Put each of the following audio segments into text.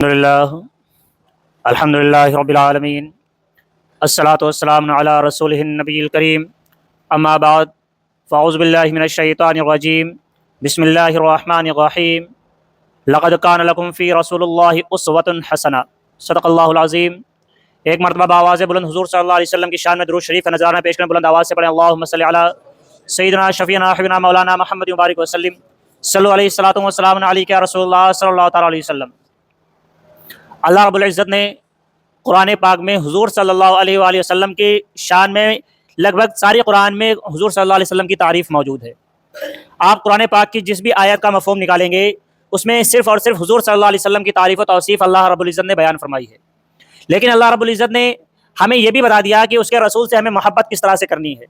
الحمدللہ رب العالمین الصلاۃ والسلام علی رسولہ النبی الکریم اما بعد فاعوذ باللہ من الشیطان الرجیم بسم اللہ الرحمن الرحیم لقد کان لکم فی رسول اللہ اسوۃ حسنہ صدق اللہ العظیم۔ ایک مرتبہ بآواز بلند حضور صلی اللہ علیہ وسلم کی شان میں درود شریف کا نذرانہ پیش کریں، بلند آواز سے پڑھیں اللہم صلی علی سیدنا شفیعنا حبیبنا مولانا محمد مبارک وسلم صلو علیہ الصلاۃ والسلام علیک یا رسول اللہ صلی اللہ تعالیٰ علیہ وسلم۔ اللہ رب العزت نے قرآن پاک میں حضور صلی اللہ علیہ وآلہ وسلم کی شان میں لگ بھگ ساری قرآن میں حضور صلی اللہ علیہ وسلم کی تعریف موجود ہے۔ آپ قرآن پاک کی جس بھی آیت کا مفہوم نکالیں گے اس میں صرف اور صرف حضور صلی اللہ علیہ وسلم کی تعریف و توصیف اللہ رب العزت نے بیان فرمائی ہے، لیکن اللہ رب العزت نے ہمیں یہ بھی بتا دیا کہ اس کے رسول سے ہمیں محبت کس طرح سے کرنی ہے۔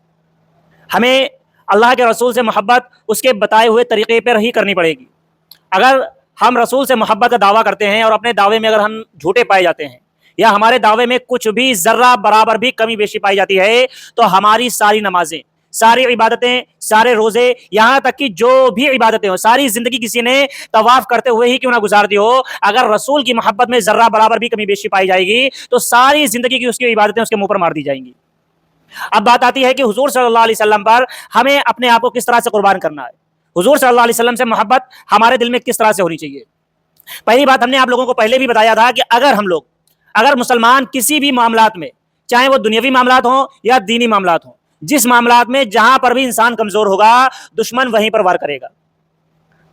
ہمیں اللہ کے رسول سے محبت اس کے بتائے ہوئے طریقے پر ہی کرنی پڑے گی۔ اگر ہم رسول سے محبت کا دعویٰ کرتے ہیں اور اپنے دعوے میں اگر ہم جھوٹے پائے جاتے ہیں یا ہمارے دعوے میں کچھ بھی ذرہ برابر بھی کمی بیشی پائی جاتی ہے تو ہماری ساری نمازیں، ساری عبادتیں، سارے روزے، یہاں تک کہ جو بھی عبادتیں ہوں، ساری زندگی کسی نے طواف کرتے ہوئے ہی کیوں نہ گزار دی ہو، اگر رسول کی محبت میں ذرہ برابر بھی کمی بیشی پائی جائے گی تو ساری زندگی کی اس کی عبادتیں اس کے منہ پر مار دی جائیں گی۔ اب بات آتی ہے کہ حضور صلی اللہ علیہ وسلم پر ہمیں اپنے آپ کو کس طرح سے قربان کرنا ہے، حضور صلی اللہ علیہ وسلم سے محبت ہمارے دل میں کس طرح سے ہونی چاہیے۔ پہلی بات ہم نے آپ لوگوں کو پہلے بھی بتایا تھا کہ اگر مسلمان کسی بھی معاملات میں، چاہے وہ دنیاوی معاملات ہوں یا دینی معاملات ہوں، جس معاملات میں جہاں پر بھی انسان کمزور ہوگا دشمن وہیں پر وار کرے گا،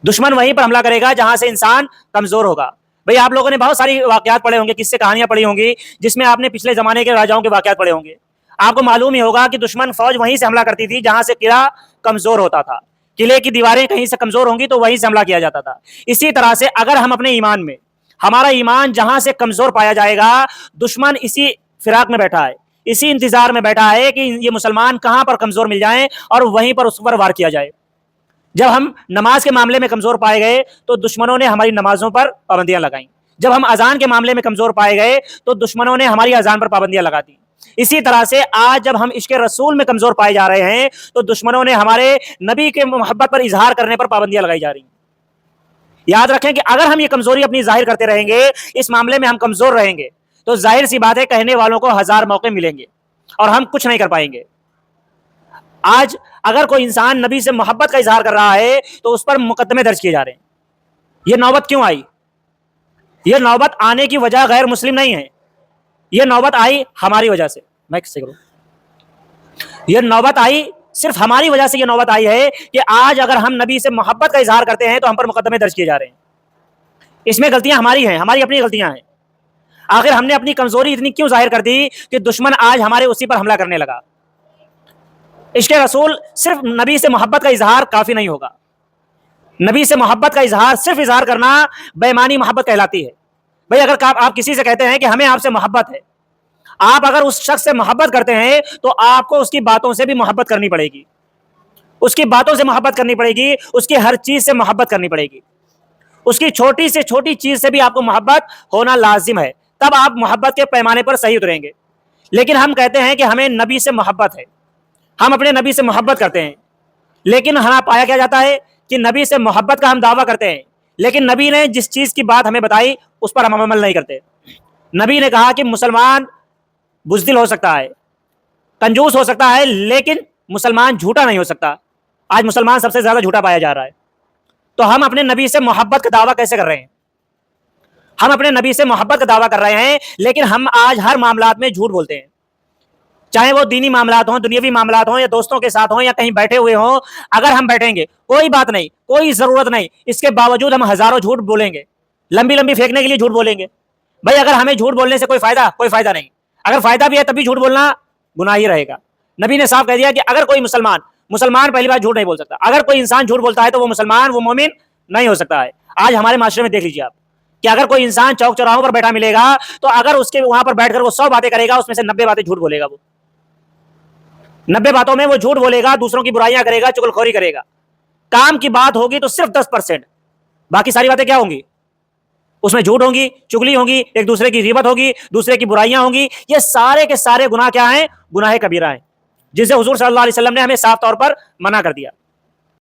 دشمن وہیں پر حملہ کرے گا جہاں سے انسان کمزور ہوگا۔ بھئی آپ لوگوں نے بہت ساری واقعات پڑھے ہوں گے، قصے کہانیاں پڑھی ہوں گی جس میں آپ نے پچھلے زمانے کے راجاؤں کے واقعات پڑھے ہوں گے۔ آپ کو معلوم ہی ہوگا کہ دشمن فوج وہیں سے حملہ کرتی تھی جہاں سے قلعہ کمزور ہوتا تھا، قلعے کی دیواریں کہیں سے کمزور ہوں گی تو وہیں سے حملہ کیا جاتا تھا۔ اسی طرح سے اگر ہم اپنے ایمان میں، ہمارا ایمان جہاں سے کمزور پایا جائے گا، دشمن اسی فراق میں بیٹھا ہے، اسی انتظار میں بیٹھا ہے کہ یہ مسلمان کہاں پر کمزور مل جائیں اور وہیں پر اس پر وار کیا جائے۔ جب ہم نماز کے معاملے میں کمزور پائے گئے تو دشمنوں نے ہماری نمازوں پر پابندیاں لگائیں، جب ہم اذان کے معاملے میں کمزور پائے گئے تو دشمنوں نے ہماری اذان پر پابندیاں لگا دی۔ اسی طرح سے آج جب ہم عشق رسول میں کمزور پائے جا رہے ہیں تو دشمنوں نے ہمارے نبی کے محبت پر اظہار کرنے پر پابندیاں لگائی جا رہی ہیں۔ یاد رکھیں کہ اگر ہم یہ کمزوری اپنی ظاہر کرتے رہیں گے، اس معاملے میں ہم کمزور رہیں گے تو ظاہر سی بات ہے کہنے والوں کو ہزار موقع ملیں گے اور ہم کچھ نہیں کر پائیں گے۔ آج اگر کوئی انسان نبی سے محبت کا اظہار کر رہا ہے تو اس پر مقدمے درج کیے جا رہے ہیں۔ یہ نوبت کیوں آئی؟ یہ نوبت آنے کی وجہ غیر مسلم نہیں ہے، یہ نوبت آئی ہماری وجہ سے۔ میں کس سے کروں؟ یہ نوبت آئی صرف ہماری وجہ سے، یہ نوبت آئی ہے کہ آج اگر ہم نبی سے محبت کا اظہار کرتے ہیں تو ہم پر مقدمے درج کیے جا رہے ہیں۔ اس میں غلطیاں ہماری ہیں، ہماری اپنی غلطیاں ہیں۔ آخر ہم نے اپنی کمزوری اتنی کیوں ظاہر کر دی کہ دشمن آج ہمارے اسی پر حملہ کرنے لگا۔ عشق رسول صرف نبی سے محبت کا اظہار کافی نہیں ہوگا، نبی سے محبت کا اظہار صرف اظہار کرنا بے معنی محبت کہلاتی ہے۔ بھئی اگر آپ کسی سے کہتے ہیں کہ ہمیں آپ سے محبت ہے، آپ اگر اس شخص سے محبت کرتے ہیں تو آپ کو اس کی باتوں سے بھی محبت کرنی پڑے گی، اس کی باتوں سے محبت کرنی پڑے گی، اس کی ہر چیز سے محبت کرنی پڑے گی، اس کی چھوٹی سے چھوٹی چیز سے بھی آپ کو محبت ہونا لازم ہے، تب آپ محبت کے پیمانے پر صحیح اتریں گے۔ لیکن ہم کہتے ہیں کہ ہمیں نبی سے محبت ہے، ہم اپنے نبی سے محبت کرتے ہیں، لیکن ہمیں پایا کیا جاتا ہے کہ نبی سے محبت کا ہم دعویٰ کرتے ہیں لیکن نبی نے جس چیز کی بات ہمیں بتائی اس پر ہم عمل نہیں کرتے۔ نبی نے کہا کہ مسلمان بزدل ہو سکتا ہے، کنجوس ہو سکتا ہے، لیکن مسلمان جھوٹا نہیں ہو سکتا۔ آج مسلمان سب سے زیادہ جھوٹا پایا جا رہا ہے، تو ہم اپنے نبی سے محبت کا دعویٰ کیسے کر رہے ہیں؟ ہم اپنے نبی سے محبت کا دعویٰ کر رہے ہیں لیکن ہم آج ہر معاملات میں جھوٹ بولتے ہیں، چاہے وہ دینی معاملات ہوں، دنیاوی معاملات ہوں، یا دوستوں کے ساتھ ہوں، یا کہیں بیٹھے ہوئے ہوں۔ اگر ہم بیٹھیں گے کوئی بات نہیں، کوئی ضرورت نہیں، اس کے باوجود ہم ہزاروں جھوٹ بولیں گے، لمبی لمبی پھینکنے کے لیے جھوٹ بولیں گے۔ بھائی اگر ہمیں جھوٹ بولنے سے کوئی فائدہ نہیں، اگر فائدہ بھی ہے تب بھی جھوٹ بولنا گناہ ہی رہے گا۔ نبی نے صاف کہہ دیا کہ اگر کوئی مسلمان پہلی بار جھوٹ نہیں بول سکتا، اگر کوئی انسان جھوٹ بولتا ہے تو وہ مسلمان، وہ مومن نہیں ہو سکتا ہے۔ آج ہمارے معاشرے میں دیکھ لیجیے آپ کہ اگر کوئی انسان چوک چوراہوں پر بیٹھا ملے گا تو اگر اس کے وہاں پر بیٹھ کر وہ 100 باتیں کرے گا اس میں سے 90 باتیں جھوٹ بولے گا، وہ 90 باتوں میں وہ جھوٹ بولے گا، دوسروں کی برائیاں کرے گا، چغلخوری کرے گا۔ کام کی بات ہوگی تو صرف 10%، باقی ساری باتیں کیا ہوں گی؟ اس میں جھوٹ ہوں گی، چگلی ہوں گی، ایک دوسرے کی غیبت ہوگی، دوسرے کی برائیاں ہوں گی۔ یہ سارے کے سارے گناہ کیا ہیں؟ گناہ کبیرہ ہیں، جسے حضور صلی اللہ علیہ وسلم نے ہمیں صاف طور پر منع کر دیا۔